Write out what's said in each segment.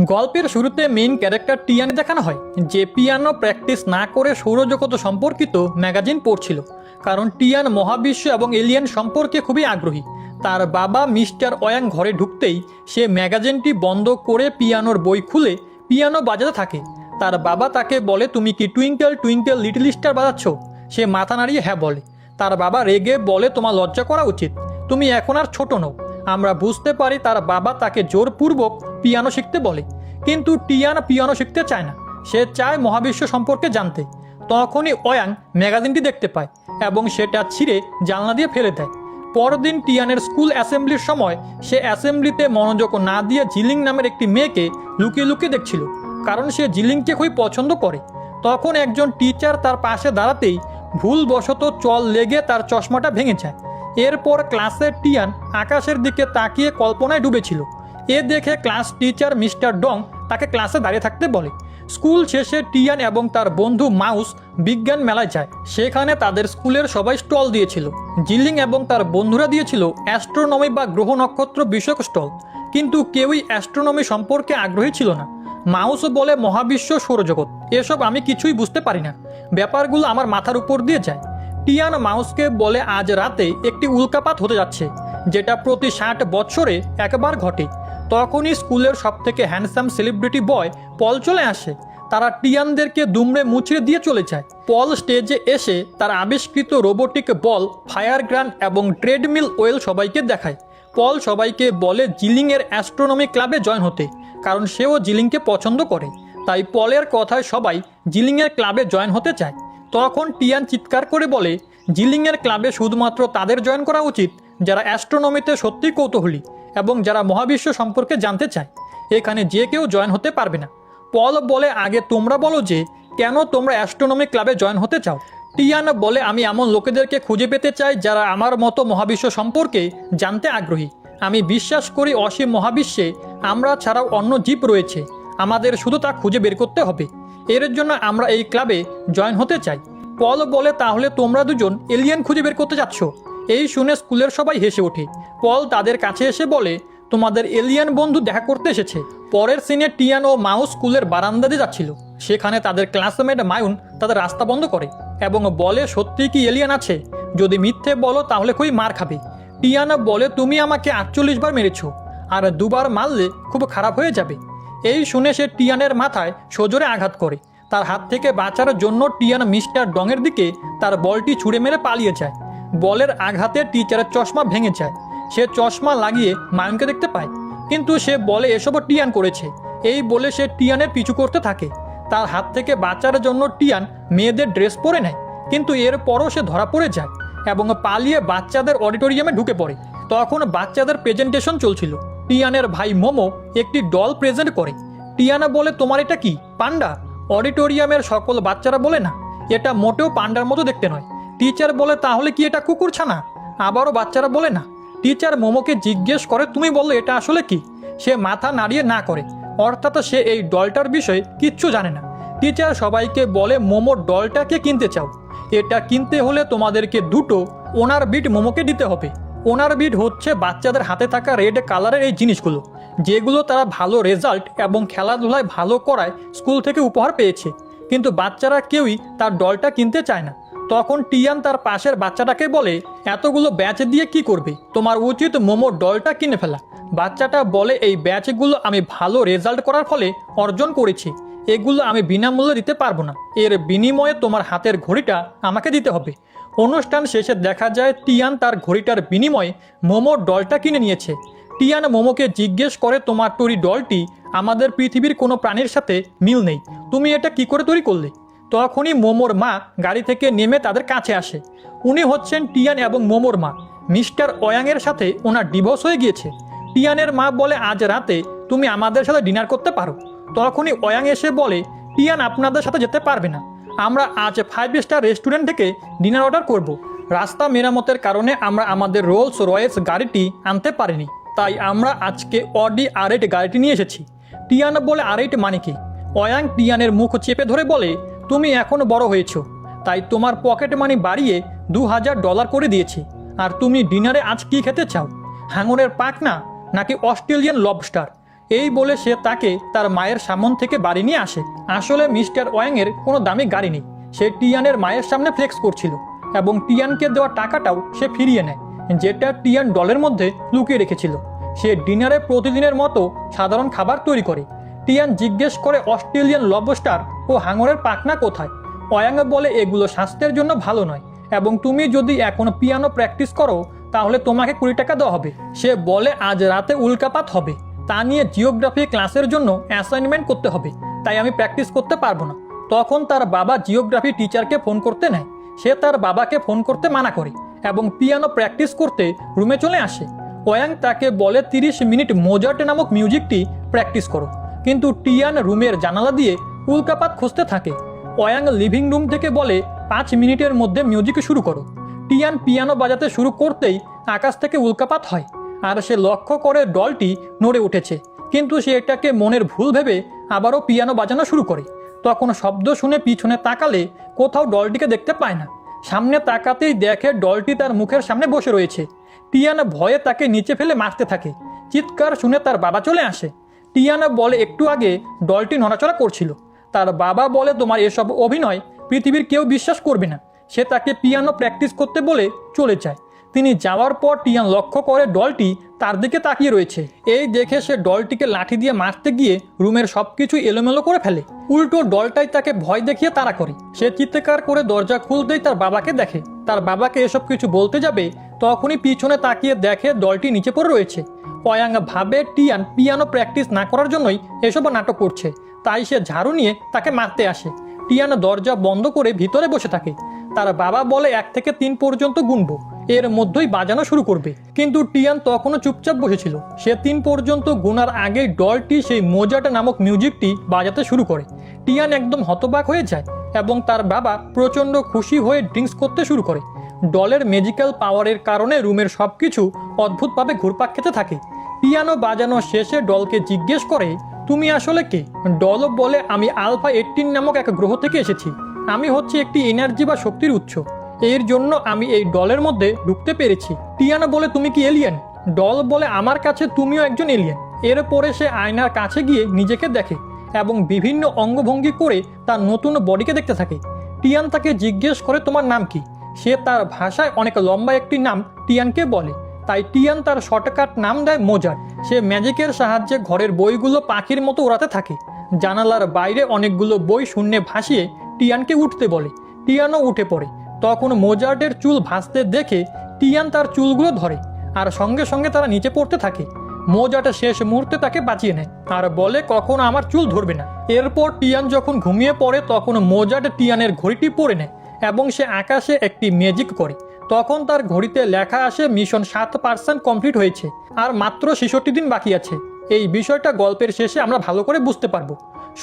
গল্পের শুরুতে main character টিয়ান দেখানো হয় যে পিয়ানো প্র্যাকটিস না করে সৌরজগৎ সম্পর্কিত ম্যাগাজিন পড়ছিল, কারণ টিয়ান মহাবিশ্ব এবং এলিয়েন সম্পর্কে খুবই আগ্রহী। তার বাবা মিস্টার ওয়াং ঘরে ঢুকতেই সে ম্যাগাজিনটি বন্ধ করে পিয়ানোর বই খুলে পিয়ানো বাজাতে থাকে। তার বাবা তাকে বলে, তুমি কি টুইঙ্কেল টুইঙ্কেল লিটল স্টার বাজাচ্ছ? সে মাথা নাড়িয়ে হ্যাঁ বলে। তার বাবা রেগে বলে, তোমার লজ্জা করা উচিত, তুমি এখন আর ছোট নও। আমরা বুঝতে পারি তার বাবা তাকে জোরপূর্বক পিয়ানো শিখতে বলে, কিন্তু টিয়ান পিয়ানো শিখতে চায় না, সে চায় মহাবিশ্ব সম্পর্কে জানতে। তখনই ওয়াং ম্যাগাজিনটি দেখতে পায় এবং সেটা ছিঁড়ে জানলা দিয়ে ফেলে দেয়। পরদিন টিয়ানের স্কুল অ্যাসেম্বলির সময় সে অ্যাসেম্বলিতে মনোযোগ না দিয়ে জিলিং নামের একটি মেয়েকে লুকিয়ে লুকিয়ে দেখছিল, কারণ সে জিলিংকে খুবই পছন্দ করে। তখন একজন টিচার তার পাশে দাঁড়াতেই ভুলবশত চল লেগে তার চশমাটা ভেঙে যায়। এরপর ক্লাসের টিয়ান আকাশের দিকে তাকিয়ে কল্পনায় ডুবেছিল। এ দেখে ক্লাস টিচার মিস্টার ডং তাকে ক্লাসে দাঁড়িয়ে থাকতে বলে। স্কুল শেষে টিয়ান এবং তার বন্ধু মাউস বিজ্ঞান মেলায় যায়। সেখানে তাদের স্কুলের সবাই স্টল দিয়েছিল। জিলিং এবং তার বন্ধুরা দিয়েছিল অ্যাস্ট্রোনমি বা গ্রহ নক্ষত্র বিষয়ক স্টল, কিন্তু কেউই অ্যাস্ট্রোনমি সম্পর্কে আগ্রহী ছিল না। মাউস বলে, মহাবিশ্ব, সৌরজগৎ এসব আমি কিছুই বুঝতে পারি না, ব্যাপারগুলো আমার মাথার উপর দিয়ে যায়। টিয়ান মাউসকে বলে, আজ রাতে একটি উল্কাপাত হতে যাচ্ছে, যেটা প্রতি 60 বছরে একবার ঘটে। তখনই স্কুলের সবথেকে হ্যান্ডসাম সেলিব্রিটি বয় পল চলে আসে। তারা টিয়ানদেরকে দুমড়ে মুচড়ে দিয়ে চলে যায়। পল স্টেজে এসে তার আবিষ্কৃত রোবোটিক বল, ফায়ার গান এবং ট্রেডমিল ওয়েল সবাইকে দেখায়। পল সবাইকে বলে জিলিংয়ের অ্যাস্ট্রোনমি ক্লাবে জয়েন হতে, কারণ সেও জিলিংকে পছন্দ করে। তাই পলের কথায় সবাই জিলিংয়ের ক্লাবে জয়েন হতে চায়। তখন টিয়ান চিৎকার করে বলে, জিলিংয়ের ক্লাবে শুধুমাত্র তাদের জয়েন করা উচিত যারা অ্যাস্ট্রোনমিতে সত্যিই কৌতূহলী এবং যারা মহাবিশ্ব সম্পর্কে জানতে চায়। এখানে যে কেউ জয়েন হতে পারবে না। পল বলে, আগে তোমরা বলো যে কেন তোমরা অ্যাস্ট্রোনমি ক্লাবে জয়েন হতে চাও। টিয়ান বলে, আমি এমন লোকেদেরকে খুঁজে পেতে চাই যারা আমার মতো মহাবিশ্ব সম্পর্কে জানতে আগ্রহী। আমি বিশ্বাস করি অসীম মহাবিশ্বে আমরা ছাড়াও অন্য জীব রয়েছে, আমাদের শুধু তা খুঁজে বের করতে হবে। এর জন্য আমরা এই ক্লাবে জয়েন হতে চাই। পল বলে, তাহলে তোমরা দুজন এলিয়েন খুঁজে বের করতে যাচ্ছ? এই শুনে স্কুলের সবাই হেসে ওঠে। পল তাদের কাছে এসে বলে, তোমাদের এলিয়েন বন্ধু দেখা করতে এসেছে। পরের সিনে টিয়ান ও মাউস স্কুলের বারান্দা দিয়ে যাচ্ছিল। সেখানে তাদের ক্লাসমেট মায়ুন তাদের রাস্তা বন্ধ করে এবং বলে, সত্যি কি এলিয়েন আছে? যদি মিথ্যে বলো তাহলে খুবই মার খাবে। টিয়ান বলে, তুমি আমাকে 48 বার মেরেছ, আর 2 বার মারলে খুব খারাপ হয়ে যাবে। এই শুনে সে টিয়ানের মাথায় সজোরে আঘাত করে। তার হাত থেকে বাঁচার জন্য টিয়ান মিস্টার ডংয়ের দিকে তার বলটি ছুঁড়ে মেরে পালিয়ে যায়। বলের আঘাতে টিচারের চশমা ভেঙে যায়। সে চশমা লাগিয়ে মায়ুনকে দেখতে পায়, কিন্তু সে বলে এসবও টিয়ান করেছে। এই বলে সে টিয়ানের পিছু করতে থাকে। তার হাত থেকে বাঁচার জন্য টিয়ান মেয়েদের ড্রেস পরে নেয়, কিন্তু এরপরও সে ধরা পড়ে যায় এবং পালিয়ে বাচ্চাদের অডিটোরিয়ামে ঢুকে পড়ে। তখন বাচ্চাদের প্রেজেন্টেশন চলছিল। টিয়ানের ভাই মোমো একটি ডল প্রেজেন্ট করে। টিয়ানা বলে, তোমার এটা কি, পান্ডা? অডিটোরিয়ামের সকল বাচ্চারা বলে, না, এটা মোটেও পান্ডার মতো দেখতে নয়। টিচার বলে, তাহলে কি এটা কুকুর ছানা? আবারও বাচ্চারা বলে না। টিচার মোমোকে জিজ্ঞেস করে, তুমি বললে এটা আসলে কি? সে মাথা নাড়িয়ে না করে, অর্থাৎ সে এই ডলটার বিষয়ে কিচ্ছু জানে না। টিচার সবাইকে বলে, মোমো ডলটাকে কিনতে চাও? এটা কিনতে হলে তোমাদেরকে 2টো ওনার বিট মোমোকে দিতে হবে। ওনার বিট হচ্ছে বাচ্চাদের হাতে থাকা রেড কালারের এই জিনিসগুলো, যেগুলো তারা ভালো রেজাল্ট এবং খেলাধুলায় ভালো করায় স্কুল থেকে উপহার পেয়েছে, কিন্তু বাচ্চারা কেউই তার ডলটা কিনতে চায় না। তখন টিয়ান তার পাশের বাচ্চাটাকে বলে, এতগুলো ব্যাচ দিয়ে কি করবে? তোমার উচিত মোমোর ডলটা কিনে ফেলা। বাচ্চাটা বলে, এই ব্যাচগুলো আমি ভালো রেজাল্ট করার ফলে অর্জন করেছি, এগুলো আমি বিনামূল্যে দিতে পারবো না। এর বিনিময়ে তোমার হাতের ঘড়িটা আমাকে দিতে হবে। অনুষ্ঠান শেষে দেখা যায় টিয়ান তার ঘড়িটার বিনিময়ে মোমোর ডলটা কিনে নিয়েছে। টিয়ান মোমোকে জিজ্ঞেস করে, তোমার তৈরি ডলটি আমাদের পৃথিবীর কোনো প্রাণীর সাথে মিল নেই, তুমি এটা কি করে তৈরি করলে? তখনই মোমোর মা গাড়ি থেকে নেমে তাদের কাছে আসে। উনি হচ্ছেন টিয়ান এবং মোমোর মা। মিস্টার ওয়াংয়ের সাথে ওনার ডিভোর্স হয়ে গিয়েছে। টিয়ানের মা বলে, আজ রাতে তুমি আমাদের সাথে ডিনার করতে পারো। তখনই ওয়াং এসে বলে, টিয়ান আপনাদের সাথে যেতে পারবে না, আমরা আজ 5 স্টার রেস্টুরেন্ট থেকে ডিনার অর্ডার করব। রাস্তা মেরামতের কারণে আমরা আমাদের রোলস রয়েস গাড়িটি আনতে পারিনি, তাই আমরা আজকে অডি R8 গাড়িটি নিয়ে এসেছি। টিয়ান বলে, R8 মানে কি? ওয়াং টিয়ানের মুখ চেপে ধরে বলে, তুমি এখন বড় হয়েছো, তাই তোমার পকেট মানি বাড়িয়ে $2000 করে দিয়েছি। আর তুমি ডিনারে আজ কি খেতে চাও? হাঙরের পাখনা নাকি অস্ট্রেলিয়ান লবস্টার? এই বলে সে তাকে তার মায়ের সামন থেকে বাড়ি নিয়ে আসে। আসলে মিস্টার ওয়াংয়ের কোনো দামি গাড়ি নেই। সে টিয়ানের মায়ের সামনে ফ্লেক্স করছিল এবং টিয়ানকে দেওয়া টাকাটাও সে ফিরিয়ে নেয়, যেটা টিয়ান ডলের মধ্যে লুকিয়ে রেখেছিল। সে ডিনারে প্রতিদিনের মতো সাধারণ খাবার তৈরি করে। টিয়ান জিজ্ঞেস করে অস্ট্রেলিয়ান লবস্টার ও হাঙরের পাখনা কোথায়। ওয়াং বলে এগুলো স্বাস্থ্যের জন্য ভালো নয় এবং তুমি যদি এখনো পিয়ানো প্র্যাকটিস করো তাহলে তোমাকে 20 টাকা দেওয়া হবে। সে বলে আজ রাতে উল্কাপাত হবে, তা নিয়ে জিওগ্রাফি ক্লাসের জন্য অ্যাসাইনমেন্ট করতে হবে, তাই আমি প্র্যাকটিস করতে পারবো না। তখন তার বাবা জিওগ্রাফি টিচারকে ফোন করতে নেয়। সে তার বাবাকে ফোন করতে মানা করে এবং পিয়ানো প্র্যাকটিস করতে রুমে চলে আসে। ওয়াং তাকে বলে 30 মিনিট মোজার্ট নামক মিউজিকটি প্র্যাকটিস করো, কিন্তু টিয়ান রুমের জানালা দিয়ে উল্কাপাত খুঁজতে থাকে। ওয়াং লিভিং রুম থেকে বলে 5 মিনিটের মধ্যে মিউজিক শুরু করো। টিয়ান পিয়ানো বাজাতে শুরু করতেই আকাশ থেকে উল্কাপাত হয় আর সে লক্ষ্য করে ডলটি নড়ে উঠেছে, কিন্তু সে এটাকে মনের ভুল ভেবে আবারও পিয়ানো বাজানো শুরু করে। তখন শব্দ শুনে পিছনে তাকালে কোথাও ডলটিকে দেখতে পায় না। সামনে তাকাতেই দেখে ডলটি তার মুখের সামনে বসে রয়েছে। টিয়ানা ভয়ে তাকে নিচে ফেলে মারতে থাকে। চিৎকার শুনে তার বাবা চলে আসে। টিয়ানা বলে একটু আগে ডলটি নড়াচড়া করছিল। তার বাবা বলে তোমার এসব অভিনয় পৃথিবীর কেউ বিশ্বাস করবে না। সে তাকে পিয়ানো প্র্যাকটিস করতে বলে চলে যায়। তিনি যাওয়ার পর টিয়ান লক্ষ্য করে ডলটি তার দিকে তাকিয়ে রয়েছে। এই দেখে সে ডলটিকে লাঠি দিয়ে মারতে গিয়ে রুমের সবকিছু এলোমেলো করে ফেলে। উল্টো ডলটাই তাকে ভয় দেখিয়ে তাড়া করে। সে চিৎকার করে দরজা খুলতেই তার বাবাকে দেখে। তার বাবাকে এসব কিছু বলতে যাবে তখনই পিছনে তাকিয়ে দেখে ডলটি নিচে পড়ে রয়েছে। ওয়াং ভাবে টিয়ান পিয়ানো প্র্যাকটিস না করার জন্যই এসব নাটক করছে, তাই সে ঝাড়ু নিয়ে তাকে মারতে আসে। টিয়ান দরজা বন্ধ করে ভিতরে বসে থাকে। তার বাবা বলে 1 থেকে 3 পর্যন্ত গুনবো, এর মধ্যেই বাজানো শুরু করবে। কিন্তু টিয়ান তখনও চুপচাপ বসেছিল। সে 3 পর্যন্ত গুনার আগেই ডলটি সেই মোজার্ট নামক মিউজিকটি বাজাতে শুরু করে। টিয়ান একদম হতবাক হয়ে যায় এবং তার বাবা প্রচণ্ড খুশি হয়ে ড্রিঙ্কস করতে শুরু করে। ডলের ম্যাজিক্যাল পাওয়ারের কারণে রুমের সবকিছু অদ্ভুতভাবে ঘুরপাক খেতে থাকে। পিয়ানো বাজানো শেষে ডলকে জিজ্ঞেস করে তুমি আসলে কে? ডল বলে আমি আলফা 18 নামক এক গ্রহ থেকে এসেছি। আমি হচ্ছে একটি এনার্জি বা শক্তির উৎস, এর জন্য আমি এই ডলের মধ্যে ঢুকতে পেরেছি। টিয়ানা বলে তুমি কি এলিয়েন? ডল বলে আমার কাছে তুমিও একজন এলিয়েন। এরপরে সে আয়নার কাছে গিয়ে নিজেকে দেখে এবং বিভিন্ন অঙ্গভঙ্গি করে তার নতুন বডিকে দেখতে থাকে। টিয়ান তাকে জিজ্ঞেস করে তোমার নাম কি? সে তার ভাষায় অনেক লম্বা একটি নাম টিয়ানকে বলে, তাই টিয়ান তার শর্টকাট নাম দেয় মোজার্ট। সে ম্যাজিকের সাহায্যে ঘরের বইগুলো পাখির মতো উড়াতে থাকে। জানালার বাইরে অনেকগুলো বই শূন্যে ভাসিয়ে টিয়ানকে উঠতে বলে। টিয়ানও উঠে পড়ে। তখন মোজার্টের চুল ভাসতে দেখে টিয়ান তার চুলগুলো ধরে আর সঙ্গে সঙ্গে তারা নিচে পড়তে থাকে। মোজার্ট শেষ মুহূর্তে তাকে বাঁচিয়ে নেয় আর বলে কখনো আমার চুল ধরবে না। এরপর টিয়ান যখন ঘুমিয়ে পড়ে তখন মোজার্ট টিয়ানের ঘড়িটি পরে নেয় এবং সে আকাশে একটি ম্যাজিক করে। তখন তার ঘড়িতে লেখা আসে মিশন 7% কমপ্লিট হয়েছে আর মাত্র 66 দিন বাকি আছে। এই বিষয়টা গল্পের শেষে আমরা ভালো করে বুঝতে পারবো।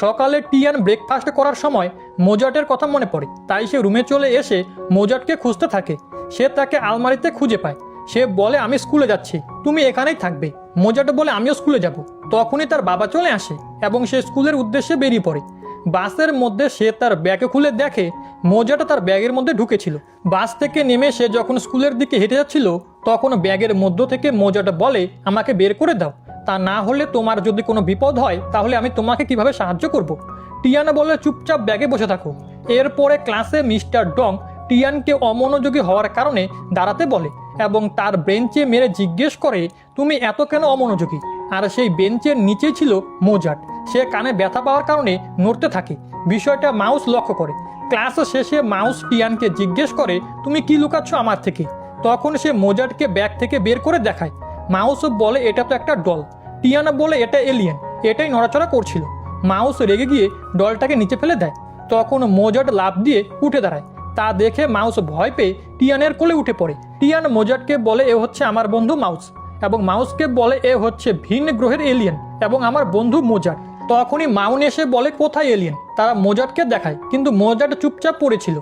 সকালে টিয়ান ব্রেকফাস্ট করার সময় মোজার্টের কথা মনে পড়ে, তাই সে রুমে চলে এসে মোজার্টকে খুঁজতে থাকে। সে তাকে আলমারিতে খুঁজে পায়। সে বলে আমি স্কুলে যাচ্ছি, তুমি এখানেই থাকবে। মোজার্ট বলে আমিও স্কুলে যাব। তখনই তার বাবা চলে আসে এবং সে স্কুলের উদ্দেশ্যে বেরিয়ে পড়ে। বাসের মধ্যে সে তার ব্যাগ খুলে দেখে মোজার্ট তার ব্যাগের মধ্যে ঢুকেছিল। বাস থেকে নেমে সে যখন স্কুলের দিকে হেঁটে যাচ্ছিল তখন ব্যাগের মধ্য থেকে মোজার্ট বলে আমাকে বের করে দাও, তা না হলে তোমার যদি কোনো বিপদ হয় তাহলে আমি তোমাকে কিভাবে সাহায্য করব। টিয়ানা বলে চুপচাপ ব্যাগে বসে থাকো। এরপরে ক্লাসে মিস্টার ডং টিয়ানকে অমনোযোগী হওয়ার কারণে দাঁড়াতে বলে এবং তার বেঞ্চে মেরে জিজ্ঞেস করে তুমি এত কেন অমনোযোগী? আর সেই বেঞ্চের নিচেই ছিল মোজার্ট। সে কানে ব্যথা পাওয়ার কারণে নড়তে থাকে। বিষয়টা মাউস লক্ষ্য করে। ক্লাস শেষে মাউস টিয়ানকে জিজ্ঞেস করে তুমি কি লুকাচ্ছ আমার থেকে? তখন সে মোজার্টকে ব্যাগ থেকে বের করে দেখায়। মাউস বলে এটা তো একটা ডল। টিয়ানা বলে এটা এলিয়েন, এটাই নড়াচড়া করছিল। মাউস রেগে গিয়ে ডলটাকে নিচে ফেলে দেয়। তখন মোজার্ট লাফ দিয়ে উঠে দাঁড়ায়। তা দেখে মাউস ভয় পেয়ে টিয়ানের কোলে উঠে পড়ে। টিয়ান মোজার্টকে বলে এ হচ্ছে আমার বন্ধু মাউস এবং মাউসকে বলে এ হচ্ছে ভিন্ন গ্রহের এলিয়েন এবং আমার বন্ধু মোজার্ট। তখনই মাউন এসে বলে কোথায় এলিয়েন? তারা মোজার্টকে দেখায়, কিন্তু মোজার্ট চুপচাপ পড়েছিল।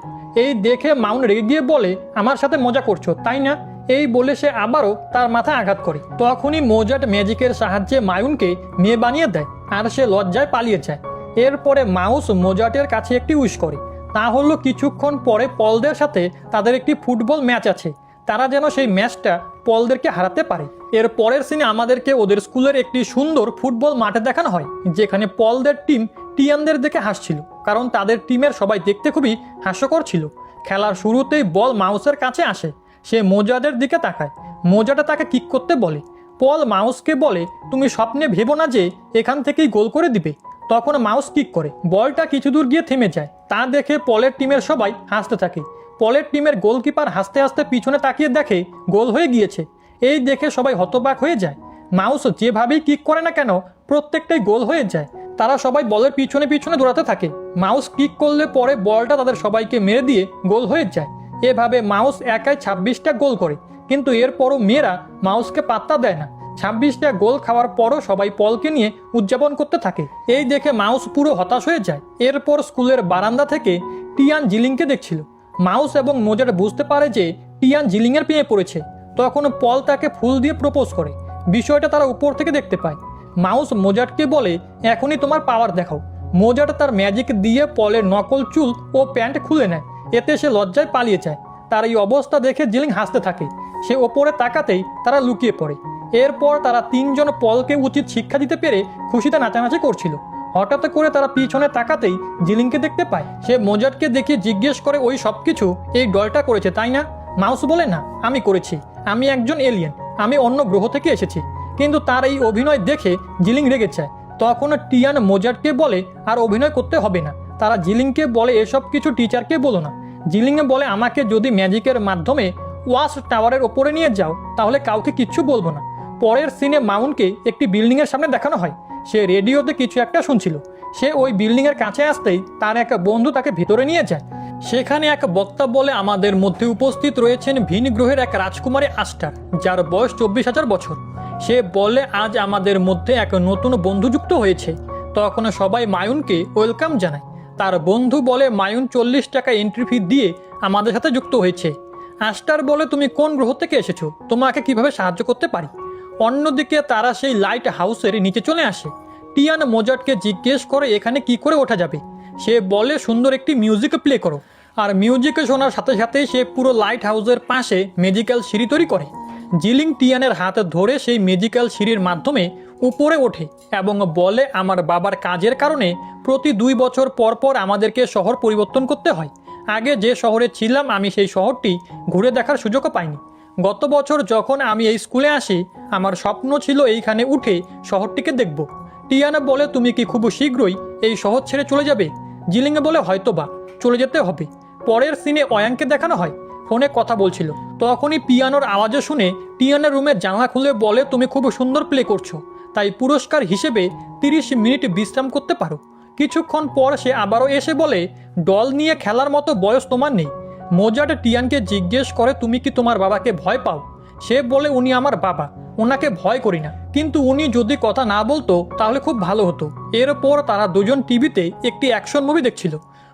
এই দেখে মাউন রেগে গিয়ে বলে আমার সাথে মজা করছো তাই না? এই বলে সে আবারও তার মাথায় আঘাত করে। তখনই মোজার্ট ম্যাজিকের সাহায্যে মাউনকে মেয়ে বানিয়ে দেয় আর সে লজ্জায় পালিয়ে যায়। এরপরে মাউস মোজার্টের কাছে একটি উইশ করে, তা হলো কিছুক্ষণ পরে পলদের সাথে তাদের একটি ফুটবল ম্যাচ আছে। তারা যেন সেই ম্যাচটা পলদেরকে হারাতে পারে। এর পরের সিনে আমাদেরকে ওদের স্কুলের একটি সুন্দর ফুটবল মাঠে দেখানো হয়, যেখানে পলদের টিম টিয়ানদের দেখে হাসছিল, কারণ তাদের টিমের সবাই দেখতে খুবই হাস্যকর ছিল। খেলার শুরুতেই বল মাউসের কাছে আসে। সে মোজাদের দিকে তাকায়। মোজাটা তাকে কিক করতে বলে। পল মাউসকে বলে, তুমি স্বপ্নে ভেবো না যে এখান থেকেই গোল করে দিবে। তখন মাউস কিক করে। বলটা কিছু দূর গিয়ে থেমে যায়। তা দেখে পলের টিমের সবাই হাসতে থাকে। পলের টিমের গোলকিপার হাসতে হাসতে পিছনে তাকিয়ে দেখে গোল হয়ে গিয়েছে। এই দেখে সবাই হতবাক হয়ে যায়। মাউস যেভাবেই কিক করে না কেন প্রত্যেকটাই গোল হয়ে যায়। তারা সবাই বলের পিছনে পিছনে দৌড়াতে থাকে। মাউস কিক করলে পরে বলটা তাদের সবাইকে মেরে দিয়ে গোল হয়ে যায়। এভাবে মাউস একাই 26টা গোল করে, কিন্তু এরপরও মেয়েরা মাউসকে পাত্তা দেয় না। 26টা গোল খাওয়ার পরও সবাই পলকে নিয়ে উদযাপন করতে থাকে। এই দেখে মাউস পুরো হতাশ হয়ে যায়। এরপর স্কুলের বারান্দা থেকে টিয়ান জিলিংকে দেখছিল। মাউস এবং মোজাট বুঝতে পারে যে টিয়ান জিলিংয়ের প্রেমে পড়েছে। তখন পল তাকে ফুল দিয়ে প্রপোজ করে। বিষয়টা তারা উপর থেকে দেখতে পায়। মাউস মোজাটকে বলে, এখনই তোমার পাওয়ার দেখাও। মোজাট তার ম্যাজিক দিয়ে পলের নকল চুল ও প্যান্ট খুলে নেয়। এতে সে লজ্জায় পালিয়ে যায়। তার এই অবস্থা দেখে জিলিং হাসতে থাকে। সে ওপরে তাকাতেই তারা লুকিয়ে পড়ে। এরপর তারা তিনজন পলকে উচিত শিক্ষা দিতে পেরে খুশিতে নাচানাচি করছিল। হঠাৎ করে তারা পিছনে তাকাতেই জিলিংকে দেখতে পায়। সে মোজাটকে দেখে জিজ্ঞেস করে, ওই সব কিছু এই ডলটা করেছে তাই না? মাউস বলে, না, আমি করেছি। আমি একজন এলিয়েন, আমি অন্য গ্রহ থেকে এসেছি। কিন্তু তার এই অভিনয় দেখে জিলিং রেগে যায়। তখন টিয়ান মোজাটকে বলে, আর অভিনয় করতে হবে না। তারা জিলিংকে বলে, এসব কিছু টিচারকে বলো না। জিলিংয়ে বলে, আমাকে যদি ম্যাজিকের মাধ্যমে ওয়াচ টাওয়ারের ওপরে নিয়ে যাও তাহলে কাউকে কিচ্ছু বলবো না। পরের সিনে মাউন্টকে একটি বিল্ডিংয়ের সামনে দেখানো হয়। সে রেডিওতে কিছু একটা শুনছিল। সে ওই বিল্ডিংয়ের কাছে আসতেই তার এক বন্ধু তাকে ভিতরে নিয়ে যায়। সেখানে এক বক্তা বলে, আমাদের মধ্যে উপস্থিত রয়েছেন ভিন গ্রহের এক রাজকুমারী আস্টার, যার বয়স 24,000 বছর। সে বলে, আজ আমাদের মধ্যে এক নতুন বন্ধু যুক্ত হয়েছে। তখন সবাই মায়ুনকে ওয়েলকাম জানায়। তার বন্ধু বলে, মায়ুন 40 টাকা এন্ট্রি ফি দিয়ে আমাদের সাথে যুক্ত হয়েছে। আস্টার বলে, তুমি কোন গ্রহ থেকে এসেছো? তোমাকে কিভাবে সাহায্য করতে পারি? অন্যদিকে তারা সেই লাইট হাউসের নিচে চলে আসে। টিয়ান মোজাটকে জিজ্ঞেস করে, এখানে কি করে ওঠা যাবে? সে বলে, সুন্দর একটি মিউজিক প্লে করো। আর মিউজিক শোনার সাথে সাথেই সে পুরো লাইট হাউসের পাশে ম্যাজিক্যাল সিঁড়ি তৈরি করে। জিলিং টিয়ানের হাত ধরে সেই ম্যাজিক্যাল সিঁড়ির মাধ্যমে উপরে ওঠে এবং বলে, আমার বাবার কাজের কারণে প্রতি 2 বছর পর পর আমাদেরকে শহর পরিবর্তন করতে হয়। আগে যে শহরে ছিলাম আমি সেই শহরটি ঘুরে দেখার সুযোগও পাইনি। গত বছর যখন আমি এই স্কুলে আসি আমার স্বপ্ন ছিল এইখানে উঠে শহরটিকে দেখব। টিয়ানা বলে, তুমি কি খুব শীঘ্রই এই শহর ছেড়ে চলে যাবে? জিলিংয়ে বলে, হয়তোবা চলে যেতে হবে। পরের সিনে অয়াংকে দেখানো হয়। ফোনে কথা বলছিল। তখনই পিয়ানোর আওয়াজে শুনে টিয়ানার রুমের জানলা খুলে বলে, তুমি খুব সুন্দর প্লে করছো, তাই পুরস্কার হিসেবে 30 মিনিট বিশ্রাম করতে পারো। কিছুক্ষণ পর সে আবারও এসে বলে, ডল নিয়ে খেলার মতো বয়স তোমার নেই। মোজাট টিয়ানকে জিজ্ঞেস করে, তুমি কি তোমার বাবাকে ভয় পাও? সে বলে, উনি আমার বাবা, ওনাকে ভয় করি না, কিন্তু উনি যদি কথা না বলতো তাহলে খুব ভালো হতো। এরপর তারা দুজন টিভিতে একটি অ্যাকশন মুভি দেখছিল।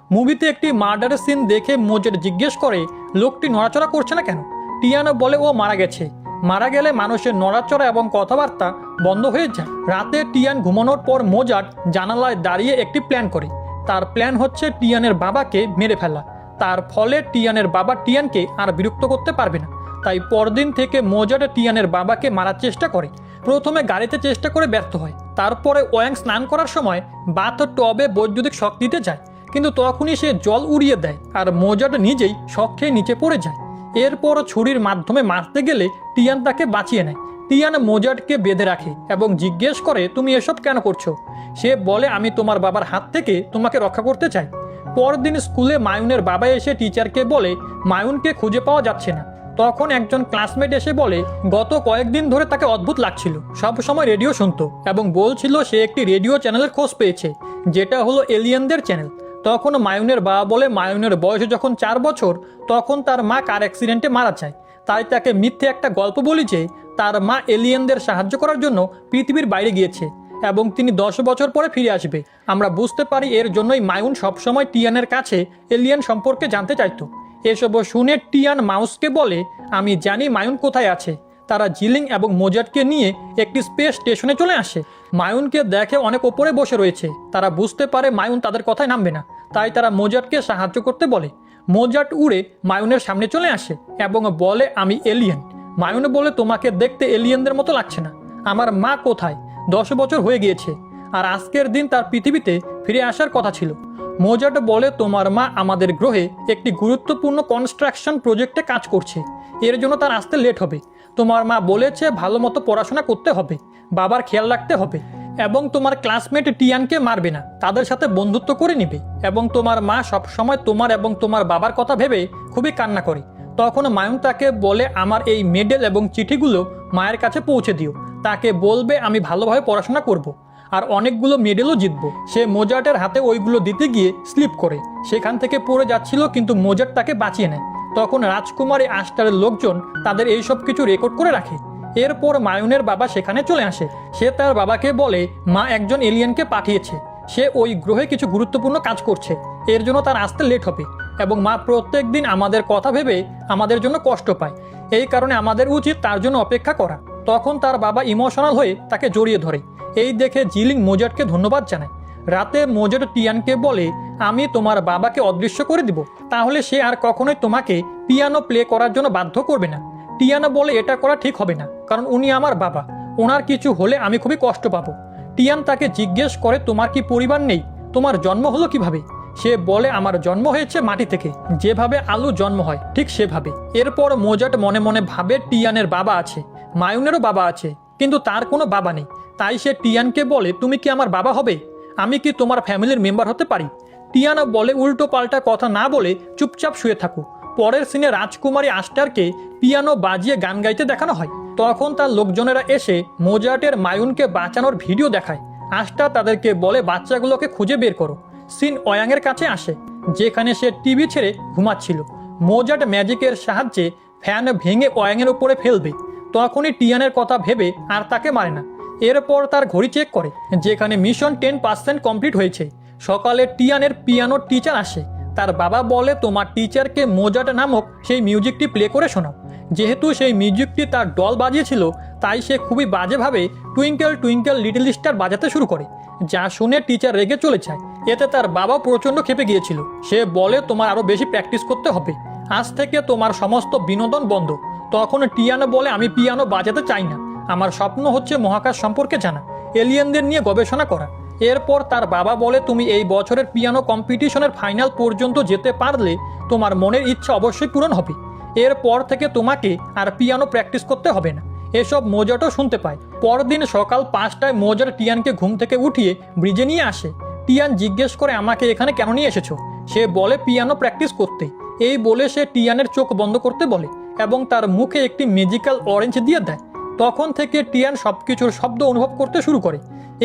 মুভিতে একটি মার্ডারের সিন দেখে মোজাট জিজ্ঞেস করে, লোকটি নড়াচড়া করছে না কেন? টিয়ানা বলে, ও মারা গেছে। মারা গেলে মানুষের নড়াচড়া এবং কথাবার্তা বন্ধ হয়ে যায়। রাতে টিয়ান ঘুমানোর পর মোজাট জানালায় দাঁড়িয়ে একটি প্ল্যান করে। তার প্ল্যান হচ্ছে টিয়ানের বাবাকে মেরে ফেলা। তার ফলে টিয়ানের বাবা টিয়ানকে আর বিরক্ত করতে পারবে না। তাই পরদিন থেকে মোজাট টিয়ানের বাবাকে মারার চেষ্টা করে। প্রথমে গাড়িতে চেষ্টা করে ব্যর্থ হয়। তারপরে ওয়াং স্নান করার সময় বাথ টবে বৈদ্যুতিক শক দিতে যায়, কিন্তু তখনই সে জল উড়িয়ে দেয় আর মোজাট নিজেই শক খেয়ে নিচে পড়ে যায়। এরপর ছুরির মাধ্যমে মারতে গেলে টিয়ান তাকে বাঁচিয়ে নেয়। টিয়ান মোজাটকে বেঁধে রাখে এবং জিজ্ঞেস করে, তুমি এসব কেন করছো? সে বলে, আমি তোমার বাবার হাত থেকে তোমাকে রক্ষা করতে চাই। পরদিন স্কুলে মায়ুনের বাবা এসে টিচারকে বলে, মায়ুনকে খুঁজে পাওয়া যাচ্ছে না। তখন একজন ক্লাসমেট এসে বলে, গত কয়েকদিন ধরে তাকে অদ্ভুত লাগছিল, সব সময় রেডিও শুনতো এবং বলছিল সে একটি রেডিও চ্যানেলের খোঁজ পেয়েছে, যেটা হলো এলিয়েনদের চ্যানেল। তখন মায়ুনের বাবা বলে, মায়ুনের বয়স যখন 4 বছর তখন তার মা কার অ্যাক্সিডেন্টে মারা যায়। তাই তাকে মিথ্যে একটা গল্প বলি যে তার মা এলিয়েনদের সাহায্য করার জন্য পৃথিবীর বাইরে গিয়েছে এবং তিনি 10 বছর পরে ফিরে আসবে। আমরা বুঝতে পারি এর জন্যই মায়ুন সবসময় টিয়ানের কাছে এলিয়েন সম্পর্কে জানতে চাইতো। এসব শুনে টিয়ান মাউসকে বলে, আমি জানি মায়ুন কোথায় আছে। তারা জিলিং এবং মোজাটকে নিয়ে একটি স্পেস স্টেশনে চলে আসে। মায়ুনকে দেখে অনেক ওপরে বসে রয়েছে। তারা বুঝতে পারে মায়ুন তাদের কথায় নামবে না, তাই তারা মোজাটকে সাহায্য করতে বলে। মোজাট উড়ে মায়ুনের সামনে চলে আসে এবং বলে, আমি এলিয়েন, মায়ুন বলে তোমাকে দেখতে এলিয়েনদের মতো লাগছে না। আমার মা কোথায়? 10 বছর হয়ে গিয়েছে, আর আজকের দিন তার পৃথিবীতে ফিরে আসার কথা ছিল। মোজাট বলে তোমার মা আমাদের গ্রহে একটি গুরুত্বপূর্ণ কনস্ট্রাকশন প্রজেক্টে কাজ করছে, এর জন্য তার আসতে লেট হবে। তোমার মা বলেছে ভালো মতো পড়াশোনা করতে হবে, বাবার খেয়াল রাখতে হবে, এবং তোমার ক্লাসমেট টিয়ানকে মারবে না, তাদের সাথে বন্ধুত্ব করে নিবে। এবং তোমার মা সবসময় তোমার এবং তোমার বাবার কথা ভেবে খুবই কান্না করে। তখন মায়ুন তাকে বলে আমার এই মেডেল এবং চিঠিগুলো মায়ের কাছে পৌঁছে দিও, তাকে বলবে আমি ভালোভাবে পড়াশোনা করব আর অনেকগুলো মেডেলও জিতবো। সে মোজাটের হাতে ওইগুলো দিতে গিয়ে স্লিপ করে সেখান থেকে পড়ে যাচ্ছিল, কিন্তু মোজাট তাকে বাঁচিয়ে নেয়। তখন রাজকুমারী আস্টারের লোকজন তাদের এই সব কিছু রেকর্ড করে রাখে। এরপর মায়ুনের বাবা সেখানে চলে আসে। সে তার বাবাকে বলে মা একজন এলিয়েনকে পাঠিয়েছে, সে ওই গ্রহে কিছু গুরুত্বপূর্ণ কাজ করছে, এর জন্য তার আসতে লেট হবে, এবং মা প্রত্যেক দিন আমাদের কথা ভেবে আমাদের জন্য কষ্ট পায়, এই কারণে আমাদের উচিত তার জন্য অপেক্ষা করা। তখন তার বাবা ইমোশনাল হয়ে তাকে জড়িয়ে ধরে। এই দেখে জিলিং মোজাটকে ধন্যবাদ জানায়। রাতে মোজাট টিয়ানকে বলে আমি তোমার বাবাকে অদৃশ্য করে দিব, তাহলে সে আর কখনোই তোমাকে পিয়ানো প্লে করার জন্য বাধ্য করবে না। টিয়ানা বলে এটা করা ঠিক হবে না, কারণ উনি আমার বাবা, ওনার কিছু হলে আমি খুবই কষ্ট পাবো। টিয়ান তাকে জিজ্ঞেস করে তোমার কি পরিবার নেই, তোমার জন্ম হলো কিভাবে? সে বলে আমার জন্ম হয়েছে মাটি থেকে, যেভাবে আলু জন্ম হয় ঠিক সেভাবে। এরপর মোজাট মনে মনে ভাবে টিয়ানের বাবা আছে, মায়ুনেরও বাবা আছে, কিন্তু তার কোনো বাবা নেই। তাই সে টিয়ানকে বলে তুমি কি আমার বাবা হবে? আমি কি তোমার ফ্যামিলির মেম্বার হতে পারি? টিয়ানা বলে উল্টো পাল্টা কথা না বলে চুপচাপ শুয়ে থাকো। পরের সিনে রাজকুমারী আস্টারকে পিয়ানো বাজিয়ে গান গাইতে দেখানো হয়। তখন তার লোকজনেরা এসে মোজাটের মায়ুনকে বাঁচানোর ভিডিও দেখায়। আস্টার তাদেরকে বলে বাচ্চাগুলোকে খুঁজে বের করো। সিন ওয়াংয়ের কাছে আসে, যেখানে সে টিভি ছেড়ে ঘুমাচ্ছিল। মোজাট ম্যাজিকের সাহায্যে ফ্যান ভেঙে ওয়াংয়ের উপরে ফেলবে, তখনই টিয়ানের কথা ভেবে আর তাকে মারে না। এরপর তার ঘড়ি চেক করে, যেখানে মিশন 10% কমপ্লিট হয়েছে। সকালে টিয়ানের পিয়ানো টিচার আসে। তার বাবা বলে তোমার টিচারকে মোজাট নামক সেই মিউজিকটি প্লে করে শোনাও। যেহেতু সেই মিউজিকটি তার ডল বাজিয়েছিল, তাই সে খুবই বাজেভাবে টুইঙ্কেল টুইঙ্কেল লিটল স্টার বাজাতে শুরু করে, যা শুনে টিচার রেগে চলে যায়। এতে তার বাবা প্রচণ্ড ক্ষেপে গিয়েছিল। সে বলে তোমার আরও বেশি প্র্যাকটিস করতে হবে, আজ থেকে তোমার সমস্ত বিনোদন বন্ধ। তখন টিয়ানো বলে আমি পিয়ানো বাজাতে চাই না, আমার স্বপ্ন হচ্ছে মহাকাশ সম্পর্কে জানা, এলিয়েনদের নিয়ে গবেষণা করা। এরপর তার বাবা বলে তুমি এই বছরের পিয়ানো কম্পিটিশনের ফাইনাল পর্যন্ত যেতে পারলে তোমার মনের ইচ্ছা অবশ্যই পূরণ হবে। এরপর থেকে তোমাকে আর পিয়ানো প্র্যাকটিস করতে হবে না। এসব মোজাটও শুনতে পায়। পরদিন সকাল 5টায় মোজাট টিয়ানকে ঘুম থেকে উঠিয়ে ব্রিজে নিয়ে আসে। টিয়ান জিজ্ঞেস করে আমাকে এখানে কেন নিয়ে এসেছো? সে বলে পিয়ানো প্র্যাকটিস করতে। এই বলে সে টিয়ানের চোখ বন্ধ করতে বলে এবং তার মুখে একটি ম্যাজিক্যাল অরেঞ্জ দিয়ে দেয়। তখন থেকে টিয়ান সবকিছুর শব্দ অনুভব করতে শুরু করে।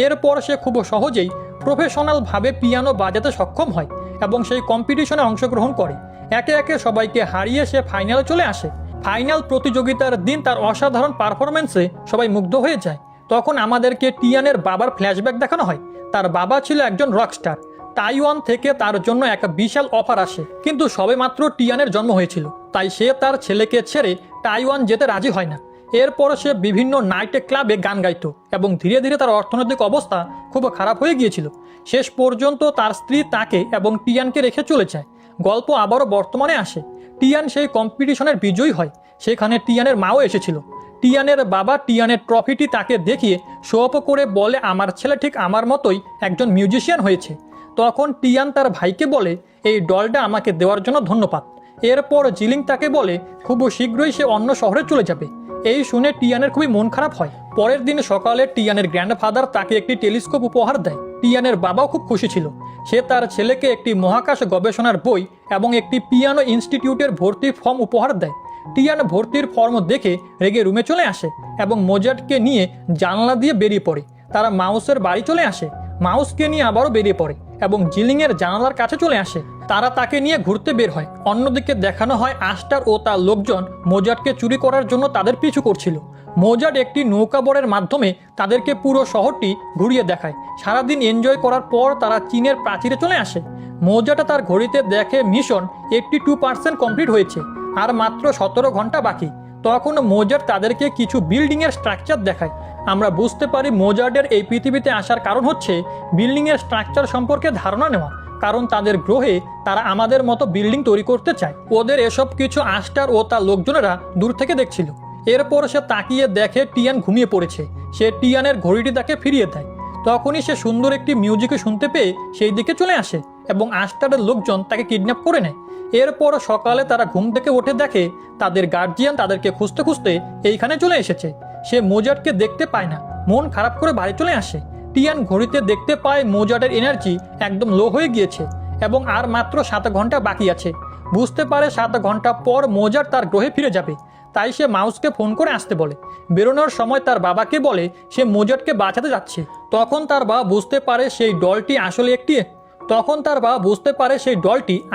এরপর সে খুব সহজেই প্রফেশনালভাবে পিয়ানো বাজাতে সক্ষম হয় এবং সেই কম্পিটিশনে অংশগ্রহণ করে। একে একে সবাইকে হারিয়ে সে ফাইনালে চলে আসে। ফাইনাল প্রতিযোগিতার দিন তার অসাধারণ পারফরমেন্সে সবাই মুগ্ধ হয়ে যায়। তখন আমাদেরকে টিয়ানের বাবার ফ্ল্যাশব্যাক দেখানো হয়। তার বাবা ছিল একজন রকস্টার। তাইওয়ান থেকে তার জন্য এক বিশাল অফার আসে, কিন্তু সবেমাত্র টিয়ানের জন্ম হয়েছিল, তাই সে তার ছেলেকে ছেড়ে তাইওয়ান যেতে রাজি হয় না। এরপর সে বিভিন্ন নাইট ক্লাবে গান গাইতো এবং ধীরে ধীরে তার অর্থনৈতিক অবস্থা খুব খারাপ হয়ে গিয়েছিল। শেষ পর্যন্ত তার স্ত্রী তাকে এবং টিয়ানকে রেখে চলে যায়। গল্প আবারও বর্তমানে আসে। টিয়ান সেই কম্পিটিশনের বিজয়ী হয়। সেখানে টিয়ানের মাও এসেছিল। টিয়ানের বাবা টিয়ানের ট্রফিটি তাকে দেখিয়ে শো অফ করে বলে আমার ছেলে ঠিক আমার মতোই একজন মিউজিশিয়ান হয়েছে। তখন টিয়ান তার ভাইকে বলে এই ডলটা আমাকে দেওয়ার জন্য ধন্যবাদ। এরপর জিলিং তাকে বলে খুব শীঘ্রই সে অন্য শহরে চলে যাবে। এই শুনে টিয়ানের খুবই মন খারাপ হয়। পরের দিন সকালে টিয়ানের গ্র্যান্ডফাদার তাকে একটি টেলিস্কোপ উপহার দেয়। টিয়ানের বাবাও খুব খুশি ছিল। সে তার ছেলেকে একটি মহাকাশ গবেষণার বই এবং একটি পিয়ানো ইনস্টিটিউটের ভর্তির ফর্ম উপহার দেয়। টিয়ান ভর্তির ফর্ম দেখে রেগে রুমে চলে আসে এবং মোজাটকে নিয়ে জানলা দিয়ে বেরিয়ে পড়ে। তারা মাউসের বাড়ি চলে আসে। মাউসকে নিয়ে আবারও বেরিয়ে পড়ে এবং জিলিংয়ের জানালার কাছে চলে আসে। তারা তাকে নিয়ে ঘুরতে বের হয়। অন্যদিকে দেখানো হয় আস্টার ও তার লোকজন মোজাটকে চুরি করার জন্য তাদের পিছু করছিল। মোজাট একটি নৌকাবরের মাধ্যমে তাদেরকে পুরো শহরটি ঘুরিয়ে দেখায়। সারাদিন এনজয় করার পর তারা চীনের প্রাচীরে চলে আসে। মোজাট তার ঘড়িতে দেখে মিশন 82% কমপ্লিট হয়েছে, আর মাত্র 17 ঘন্টা বাকি। তখন মোজাট তাদেরকে কিছু বিল্ডিংয়ের স্ট্রাকচার দেখায়। আমরা বুঝতে পারি মোজাটের এই পৃথিবীতে আসার কারণ হচ্ছে বিল্ডিংয়ের স্ট্রাকচার সম্পর্কে ধারণা নেওয়া, কারণ তাদের গ্রহে তারা আমাদের মতো বিল্ডিং তৈরি করতে চায়। ওদের এসব কিছু আস্টার ও তার লোকজনেরা দূর থেকে দেখছিল। এরপর সে তাকিয়ে দেখে টিয়ান ঘুমিয়ে পড়েছে। সে টিয়ানের ঘড়িটি তাকে ফিরিয়ে দেয়। তখনই সে সুন্দর একটি মিউজিকে শুনতে পেয়ে সেই দিকে চলে আসে এবং আস্টারের লোকজন তাকে কিডন্যাপ করে নেয়। এরপর সকালে তারা ঘুম থেকে উঠে দেখে তাদের গার্জিয়ান তাদেরকে খুঁজতে খুঁজতে এইখানে চলে এসেছে। সে মোজার্টকে দেখতে পায় না, মন খারাপ করে বাড়ি চলে আসে। টিয়ান ঘড়িতে দেখতে পায় মোজার্টের এনার্জি একদম লো হয়ে গিয়েছে এবং আর মাত্র 7 ঘন্টা বাকি আছে। বুঝতে পারে 7 ঘন্টা পর মোজার্ট তার গ্রহে ফিরে যাবে। তাই সে মাউসকে ফোন করে আসতে বলে। বেরোনোর সময় তার বাবাকে বলে সে মোজার্টকে বাঁচাতে যাচ্ছে। তখন তার বাবা বুঝতে পারে সেই ডলটি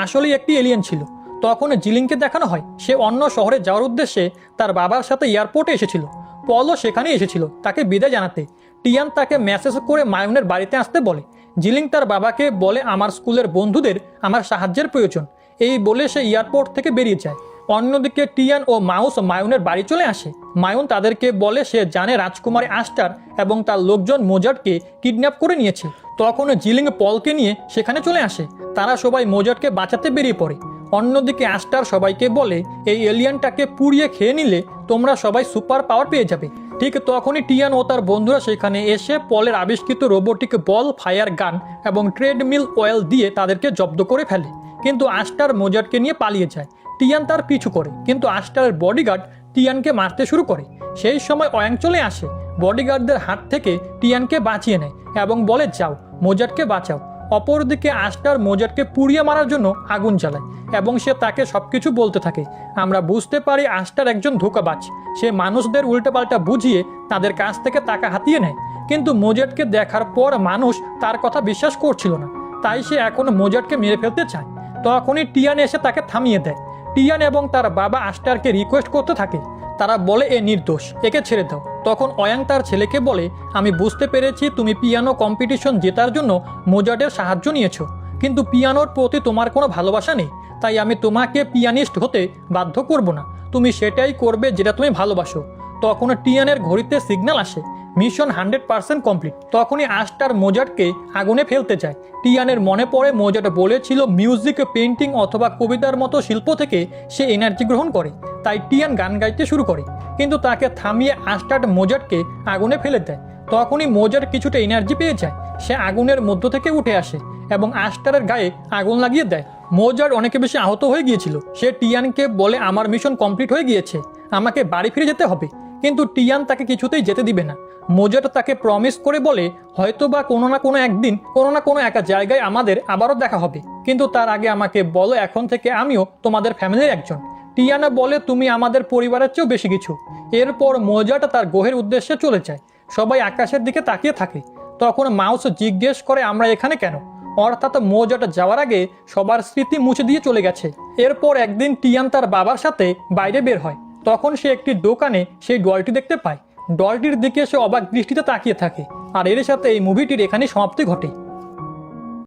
আসলে একটি এলিয়েন ছিল। তখন জিলিংকে দেখানো হয় সে অন্য শহরে যাওয়ার উদ্দেশ্যে তার বাবার সাথে এয়ারপোর্টে এসেছিল। পলও সেখানে এসেছিল তাকে বিদায় জানাতে। টিয়ান তাকে মেসেজ করে মায়ুনের বাড়িতে আসতে বলে। জিলিং তার বাবাকে বলে আমার স্কুলের বন্ধুদের আমার সাহায্যের প্রয়োজন। এই বলে সে এয়ারপোর্ট থেকে বেরিয়ে যায়। অন্যদিকে টিয়ান ও মাউস মায়ুনের বাড়ি চলে আসে। মায়ুন তাদেরকে বলে সে জানে রাজকুমারী আস্টার এবং তার লোকজন মোজার্টকে কিডন্যাপ করে নিয়েছে। তখন জিলিং পলকে নিয়ে সেখানে চলে আসে। তারা সবাই মোজার্টকে বাঁচাতে বেরিয়ে পড়ে। অন্যদিকে আস্টার সবাইকে বলে এই এলিয়ানটাকে পুড়িয়ে খেয়ে নিলে তোমরা সবাই সুপার পাওয়ার পেয়ে যাবে। ঠিক তখনই টিয়ান ও তার বন্ধুরা সেখানে এসে পলের আবিষ্কৃত রোবোটিক বল, ফায়ার গান এবং ট্রেডমিল অয়েল দিয়ে তাদেরকে জব্দ করে ফেলে। কিন্তু আস্টার মোজার্টকে নিয়ে পালিয়ে যায়। টিয়ান তার পিছু করে, কিন্তু আস্টারের বডিগার্ড টিয়ানকে মারতে শুরু করে। সেই সময় অয়াং চলে আসে, বডিগার্ডদের হাত থেকে টিয়ানকে বাঁচিয়ে নেয় এবং বলে যাও মোজার্টকে বাঁচাও। অপরদিকে আস্টার মোজার্টকে পুড়িয়ে মারার জন্য আগুন জ্বালায় এবং সে তাকে সবকিছু বলতে থাকে। আমরা বুঝতে পারি আস্টার একজন ধোঁকাবাজ। সে মানুষদের উল্টোপাল্টা বুঝিয়ে তাদের কাছ থেকে টাকা হাতিয়ে নেয়। কিন্তু মোজার্টকে দেখার পর মানুষ তার কথা বিশ্বাস করছিল না, তাই সে এখন মোজার্টকে মেরে ফেলতে চায়। তখনই টিয়ান এসে তাকে থামিয়ে দেয়। টিয়ান এবং তার বাবা আস্টারকে রিকোয়েস্ট করতে থাকে। তারা বলে এ নির্দোষ, একে ছেড়ে দাও। তখন অয়াং তার ছেলেকে বলে আমি বুঝতে পেরেছি তুমি পিয়ানো কম্পিটিশন জেতার জন্য মোজার্টের সাহায্য নিয়েছো, কিন্তু পিয়ানোর প্রতি তোমার কোনো ভালোবাসা নেই। তাই আমি তোমাকে পিয়ানিস্ট হতে বাধ্য করব না, তুমি সেটাই করবে যেটা তুমি ভালোবাসো। তখন টিয়ানের ঘড়িতে সিগন্যাল আসে মিশন 100% কমপ্লিট। তখনই আস্টার মোজার্টকে আগুনে ফেলতে যায়। টিয়ানের মনে পড়ে মোজার্ট বলেছিল মিউজিক, পেন্টিং অথবা কবিতার মতো শিল্প থেকে সে এনার্জি গ্রহণ করে। তাই টিয়ান গান গাইতে শুরু করে, কিন্তু তাকে থামিয়ে আস্টার মোজার্টকে আগুনে ফেলে দেয়। তখনই মোজার্ট কিছুটা এনার্জি পেয়ে যায়। সে আগুনের মধ্য থেকে উঠে আসে এবং আস্টারের গায়ে আগুন লাগিয়ে দেয়। মোজার্ট অনেক বেশি আহত হয়ে গিয়েছিল। সে টিয়ানকে বলে আমার মিশন কমপ্লিট হয়ে গিয়েছে, আমাকে বাড়ি ফিরে যেতে হবে। কিন্তু টিয়ান তাকে কিছুতেই যেতে দিবে না। মোজার্ট তাকে প্রমিস করে বলে হয়তো বা কোনো না কোনো একদিন কোনো না কোনো একটা জায়গায় আমাদের আবারও দেখা হবে, কিন্তু তার আগে আমাকে বলো এখন থেকে আমিও তোমাদের ফ্যামিলির একজন। টিয়ানা বলে তুমি আমাদের পরিবারের চেয়েও বেশি কিছু। এরপর মোজার্ট তার গ্রহের উদ্দেশ্যে চলে যায়। সবাই আকাশের দিকে তাকিয়ে থাকে। তখন মাউস জিজ্ঞেস করে আমরা এখানে কেন, অর্থাৎ মোজার্ট যাওয়ার আগে সবার স্মৃতি মুছে দিয়ে চলে গেছে। এরপর একদিন টিয়ান তার বাবার সাথে বাইরে বের হয়। তখন সে একটি দোকানে সেই ডলটি দেখতে পায়। ডলটির দিকে সে অবাক দৃষ্টিতে তাকিয়ে থাকে। আর এর সাথে এই মুভিটির এখানে সমাপ্তি ঘটে।